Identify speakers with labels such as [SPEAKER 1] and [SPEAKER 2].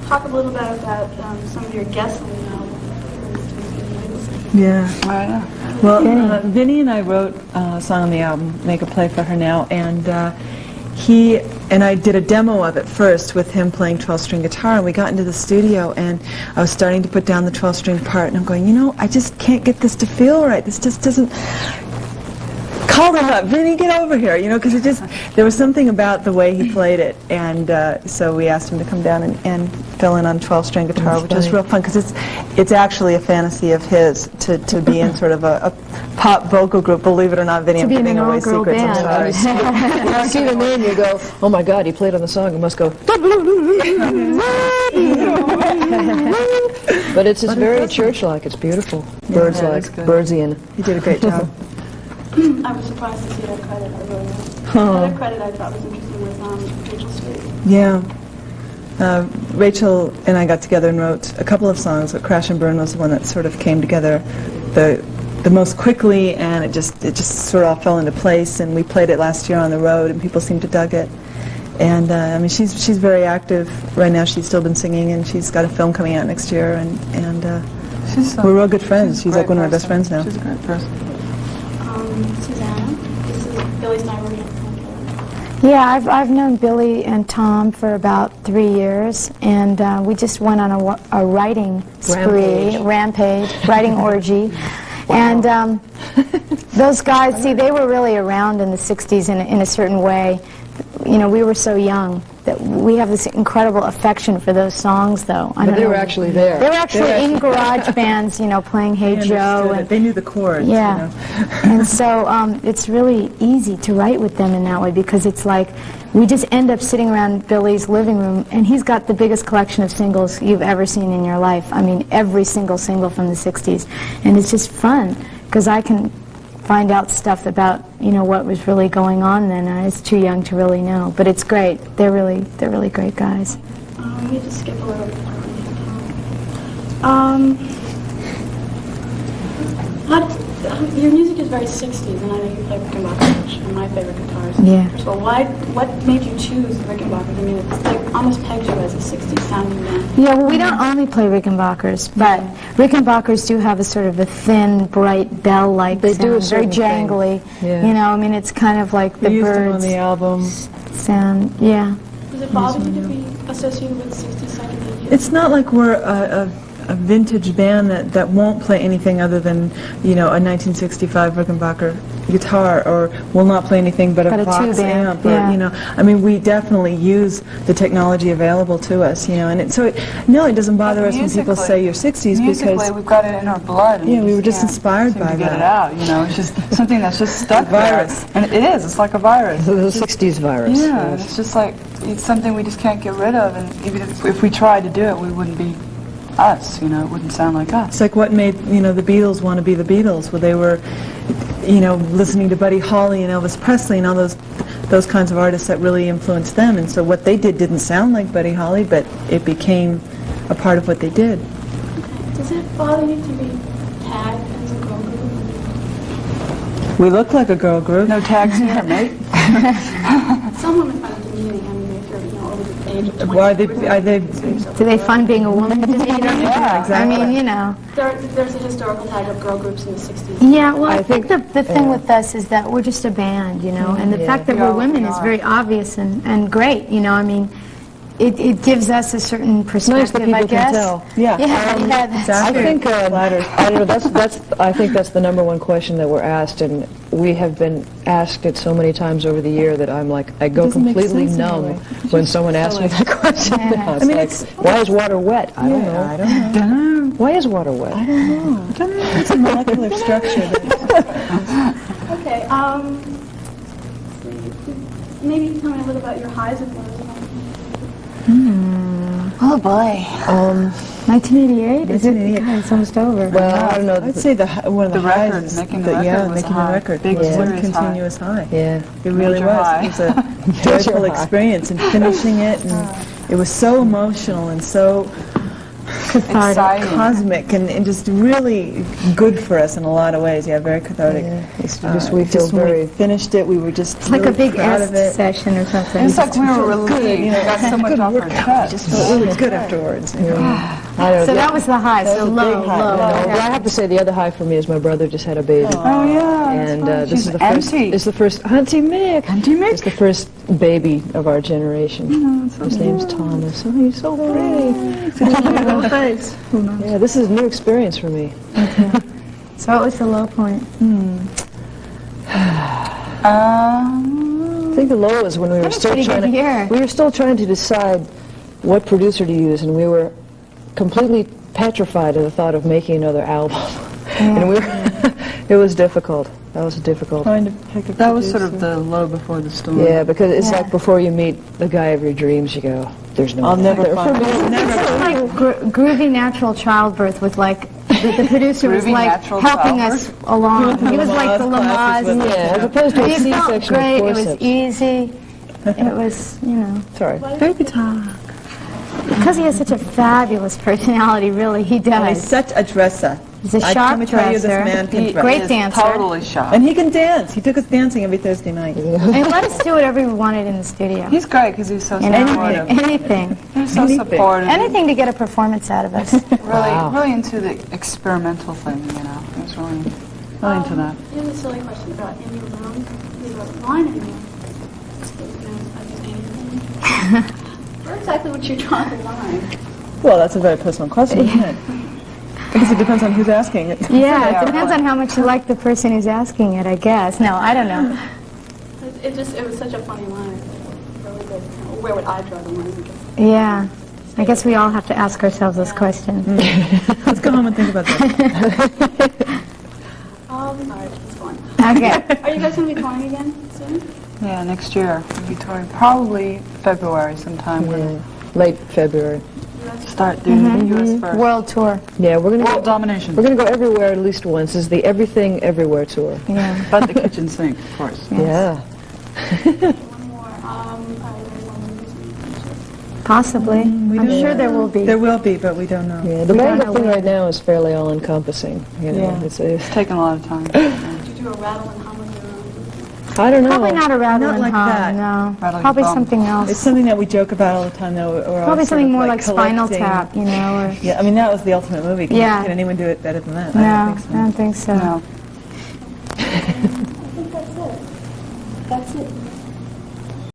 [SPEAKER 1] talk a little bit about some of your guests on the album.
[SPEAKER 2] Yeah. Well, Vinny and I wrote a song on the album, Make a Play for Her Now, and he and I did a demo of it first with him playing 12-string guitar, and we got into the studio, and I was starting to put down the 12-string part, and I'm going, you know, I just can't get this to feel right. This just doesn't... Called him up, Vinny, get over here, you know, because it just, there was something about the way he played it, and so we asked him to come down and fill in on 12-string guitar, which was real fun, because it's actually a fantasy of his to be in sort of a pop vocal group. Believe it or not, Vinny, I'm giving away secrets. I'm sorry.
[SPEAKER 3] When you see the name, you go, oh my God, he played on the song. It must go. But it's very church-like. It's beautiful. Birds-like, birdsian.
[SPEAKER 2] He did a great job.
[SPEAKER 1] I was surprised to see that credit. I really was. The other credit I thought was interesting was Rachel Street.
[SPEAKER 2] Yeah. Rachel and I got together and wrote a couple of songs, but Crash and Burn was the one that sort of came together the most quickly, and it just sort of all fell into place, and we played it last year on the road, and people seemed to dug it. And I mean, she's very active right now. She's still been singing, and she's got a film coming out next year, and we're real good friends. She's like one of my best friends now.
[SPEAKER 4] She's a great person.
[SPEAKER 1] Susanna, this is Billy's not really.
[SPEAKER 5] Yeah, I've known Billy and Tom for about 3 years, and we just went on a writing spree, rampage, writing orgy. And those guys, see, they were really around in the 60s in a certain way. You know, we were so young that we have this incredible affection for those songs, though.
[SPEAKER 3] But they were actually there.
[SPEAKER 5] They were actually in garage bands, you know, playing Hey Joe.
[SPEAKER 2] And they knew the chords,
[SPEAKER 5] yeah.
[SPEAKER 2] you know.
[SPEAKER 5] And so it's really easy to write with them in that way, because it's like we just end up sitting around Billy's living room, and he's got the biggest collection of singles you've ever seen in your life. I mean, every single single from the 60s. And it's just fun, because I can find out stuff about, you know, what was really going on then. I was too young to really know, but it's great. They're really great guys.
[SPEAKER 1] Let me just skip a little bit. Your music is very 60s, and I know you play Rickenbacker, which are my favorite guitars.
[SPEAKER 5] Yeah.
[SPEAKER 1] So what made you choose Rickenbackers? I mean, it's like almost pegs you as a 60s sounding band.
[SPEAKER 5] Yeah, well, we don't only play Rickenbackers, but Rickenbackers do have a sort of a thin, bright bell-like sound.
[SPEAKER 3] They do a
[SPEAKER 5] very jangly.
[SPEAKER 3] Yeah.
[SPEAKER 5] You know, I mean, it's kind of like the
[SPEAKER 2] We used them on
[SPEAKER 5] Birds
[SPEAKER 2] the album.
[SPEAKER 5] sound. Yeah.
[SPEAKER 1] Does it bother you to be associated with 60s second?
[SPEAKER 2] It's not like we're a vintage band that won't play anything other than, you know, a 1965 Rickenbacker guitar, or will not play anything but a Vox amp, or, you know, I mean, we definitely use the technology available to us, you know, and it doesn't bother us when people say you're 60s,
[SPEAKER 4] musically,
[SPEAKER 2] because
[SPEAKER 4] we've got it in our blood.
[SPEAKER 2] Yeah, we were just inspired by
[SPEAKER 4] to get
[SPEAKER 2] that.
[SPEAKER 4] it out, you know. It's just something that's just stuck
[SPEAKER 2] virus.
[SPEAKER 4] there. And it is. It's like a virus.
[SPEAKER 3] The 60s virus.
[SPEAKER 4] Yeah,
[SPEAKER 3] Yes.
[SPEAKER 4] it's just like, it's something we just can't get rid of, and even if we tried to do it, we wouldn't be us, you know, it wouldn't sound like us.
[SPEAKER 2] It's like what made, you know, the Beatles want to be the Beatles, where they were, you know, listening to Buddy Holly and Elvis Presley and all those kinds of artists that really influenced them, and so what they did didn't sound like Buddy Holly, but it became a part of what they did.
[SPEAKER 1] Okay. Does it bother you to be tagged as a girl group?
[SPEAKER 2] We look like a girl group.
[SPEAKER 4] No tags here, mate.
[SPEAKER 1] Some women find it demeaning. I mean, if you're, you know, over the age of 20.
[SPEAKER 2] Why are they
[SPEAKER 5] Do they find being a woman?
[SPEAKER 4] Yeah,
[SPEAKER 2] exactly.
[SPEAKER 5] I mean, you know.
[SPEAKER 1] There's a historical tag of girl groups in the 60s.
[SPEAKER 5] Yeah, well, I think the thing with us is that we're just a band, you know, and the fact that we're women is very obvious and great, you know, I mean, it gives us a certain perspective, I guess.
[SPEAKER 3] Can tell.
[SPEAKER 2] Yeah.
[SPEAKER 5] Yeah, that's
[SPEAKER 3] I
[SPEAKER 5] true.
[SPEAKER 3] think I don't know. I think that's the number one question that we're asked, and we have been asked it so many times over the year that I'm like, I go
[SPEAKER 2] doesn't make
[SPEAKER 3] completely
[SPEAKER 2] sense
[SPEAKER 3] numb
[SPEAKER 2] anyway.
[SPEAKER 3] when someone asks me that question.
[SPEAKER 5] Yeah.
[SPEAKER 3] It's like, why is water wet? I don't know.
[SPEAKER 2] I don't know.
[SPEAKER 3] Why is water wet?
[SPEAKER 2] I don't know. It's a molecular structure.
[SPEAKER 1] Okay, maybe you can tell me a little about your highs and lows.
[SPEAKER 5] Oh, boy. 1988? Is it? God, it's almost over.
[SPEAKER 3] Well, I don't know.
[SPEAKER 2] I'd say one of the highs
[SPEAKER 4] record,
[SPEAKER 2] is
[SPEAKER 4] making the record was
[SPEAKER 2] making
[SPEAKER 4] high.
[SPEAKER 2] the record
[SPEAKER 4] Big
[SPEAKER 2] was one
[SPEAKER 4] serious
[SPEAKER 2] continuous high.
[SPEAKER 3] Yeah.
[SPEAKER 2] It really
[SPEAKER 4] Major
[SPEAKER 2] was.
[SPEAKER 4] high.
[SPEAKER 2] It was a joyful experience, and finishing it, and it was so emotional and so
[SPEAKER 5] Cathartic.
[SPEAKER 4] exciting.
[SPEAKER 2] cosmic and just really good for us in a lot of ways. Yeah, very cathartic.
[SPEAKER 3] It's just we feel
[SPEAKER 2] when
[SPEAKER 3] very.
[SPEAKER 2] we finished it, we were just
[SPEAKER 5] It's like a
[SPEAKER 2] really
[SPEAKER 5] big
[SPEAKER 2] proud of it.
[SPEAKER 5] est session or something.
[SPEAKER 4] It's like we were relieved. We got so much off our chest.
[SPEAKER 2] Just felt really good afterwards. You know?
[SPEAKER 3] I don't
[SPEAKER 5] So
[SPEAKER 3] know.
[SPEAKER 5] that was the high, so
[SPEAKER 2] was a
[SPEAKER 5] low,
[SPEAKER 2] big high.
[SPEAKER 5] low.
[SPEAKER 3] No, but I have to say the other high for me is my brother just had a baby.
[SPEAKER 4] Oh yeah,
[SPEAKER 3] And
[SPEAKER 4] that's right.
[SPEAKER 3] this
[SPEAKER 4] She's
[SPEAKER 3] is the first.
[SPEAKER 4] empty.
[SPEAKER 3] It's the first. Auntie Mick.
[SPEAKER 4] Auntie Mick?
[SPEAKER 3] It's the first baby of our generation. His name's Thomas. Oh, he's so pretty.
[SPEAKER 4] face.
[SPEAKER 3] Yeah, this is a new experience for me.
[SPEAKER 5] So what was the low point?
[SPEAKER 3] I think the low was when we were
[SPEAKER 5] That's a
[SPEAKER 3] still
[SPEAKER 5] pretty
[SPEAKER 3] trying
[SPEAKER 5] good
[SPEAKER 3] to.
[SPEAKER 5] year.
[SPEAKER 3] We were still trying to decide what producer to use, and we were completely petrified at the thought of making another album. And we were. It was difficult. That was difficult.
[SPEAKER 2] Trying to pick a
[SPEAKER 4] That was sort
[SPEAKER 2] producer.
[SPEAKER 4] of the low before the storm.
[SPEAKER 3] Yeah, because it's
[SPEAKER 5] Yeah.
[SPEAKER 3] like before you meet the guy of your dreams, you go, "There's no."
[SPEAKER 2] I'll never
[SPEAKER 3] other."
[SPEAKER 2] find
[SPEAKER 5] It's like groovy natural childbirth with like, the producer was
[SPEAKER 4] Groovy
[SPEAKER 5] like
[SPEAKER 4] natural
[SPEAKER 5] helping us along. He was like the
[SPEAKER 2] Lamaze classes
[SPEAKER 5] Lamaze.
[SPEAKER 2] with
[SPEAKER 3] Yeah, as opposed to a
[SPEAKER 5] It felt
[SPEAKER 3] C-section
[SPEAKER 5] great,
[SPEAKER 3] of
[SPEAKER 5] it was
[SPEAKER 3] forceps.
[SPEAKER 5] easy. It was, you know,
[SPEAKER 3] Sorry.
[SPEAKER 2] Baby talk.
[SPEAKER 5] because he has such a fabulous personality, really, he
[SPEAKER 2] And he's
[SPEAKER 5] does.
[SPEAKER 2] such a dresser.
[SPEAKER 5] He's a
[SPEAKER 2] Let
[SPEAKER 5] sharp
[SPEAKER 2] me tell you, this
[SPEAKER 5] dresser.
[SPEAKER 2] man can dress.
[SPEAKER 5] Great
[SPEAKER 4] Is
[SPEAKER 5] dancer.
[SPEAKER 4] Totally shy.
[SPEAKER 2] And he can dance. He took us dancing every Thursday night.
[SPEAKER 5] And he let us do whatever we wanted in the studio.
[SPEAKER 4] He's great because he's so
[SPEAKER 5] And
[SPEAKER 4] supportive.
[SPEAKER 5] anything.
[SPEAKER 4] He's so supportive.
[SPEAKER 5] Anything to get a performance out of us.
[SPEAKER 4] Really into the experimental thing, you know. He's really into that.
[SPEAKER 1] Here's a silly question about in your room. There's a line in there. Where exactly would you draw the line?
[SPEAKER 2] Well, that's a very personal question, isn't it? Because it depends on who's asking it.
[SPEAKER 5] Yeah, it depends on how much you like the person who's asking it, I guess. No, I don't know.
[SPEAKER 1] It was such a funny line. Really good. Where would I draw the line?
[SPEAKER 5] Yeah. I guess we all have to ask ourselves this question.
[SPEAKER 2] Let's go home and think about that.
[SPEAKER 1] All right, it's fun.
[SPEAKER 5] Okay.
[SPEAKER 1] Are you guys going to be touring again soon?
[SPEAKER 4] Yeah, next year we'll be touring. Probably February sometime. We're
[SPEAKER 3] Yeah, late February.
[SPEAKER 4] gonna start doing the U.S. first.
[SPEAKER 5] World tour.
[SPEAKER 3] Yeah, we're gonna
[SPEAKER 4] World
[SPEAKER 3] go.
[SPEAKER 4] domination.
[SPEAKER 3] We're gonna go everywhere at least once. It's the Everything Everywhere tour.
[SPEAKER 5] Yeah.
[SPEAKER 4] But the kitchen sink, of course.
[SPEAKER 3] Yeah.
[SPEAKER 1] One more. Are there more movies in the future?
[SPEAKER 5] Possibly. I'm sure there will be.
[SPEAKER 2] There will be, but we don't know.
[SPEAKER 3] Yeah, the
[SPEAKER 5] We don't
[SPEAKER 3] Bangle
[SPEAKER 5] know
[SPEAKER 3] thing
[SPEAKER 5] when.
[SPEAKER 3] right now is fairly all-encompassing. You know,
[SPEAKER 2] Yeah.
[SPEAKER 3] it's
[SPEAKER 4] It's taken a lot of time.
[SPEAKER 1] Did you do a rattle and hum with your own?
[SPEAKER 3] I don't know.
[SPEAKER 5] Probably not a rattle
[SPEAKER 2] Not
[SPEAKER 5] and
[SPEAKER 2] like
[SPEAKER 5] hum,
[SPEAKER 2] that.
[SPEAKER 5] no.
[SPEAKER 4] Rattle and
[SPEAKER 5] Probably
[SPEAKER 4] bum.
[SPEAKER 5] something else.
[SPEAKER 2] It's something that we joke about all the time, though. We're
[SPEAKER 5] Probably
[SPEAKER 2] always
[SPEAKER 5] something
[SPEAKER 2] sort of
[SPEAKER 5] more like Spinal
[SPEAKER 2] collecting-
[SPEAKER 5] Tap, you know, or...
[SPEAKER 2] Yeah, I mean, that was the ultimate movie. Can,
[SPEAKER 5] Yeah.
[SPEAKER 2] can anyone do it better than that?
[SPEAKER 5] No,
[SPEAKER 2] I don't think so.
[SPEAKER 5] I don't think so.
[SPEAKER 4] No.
[SPEAKER 1] I think that's it. That's it.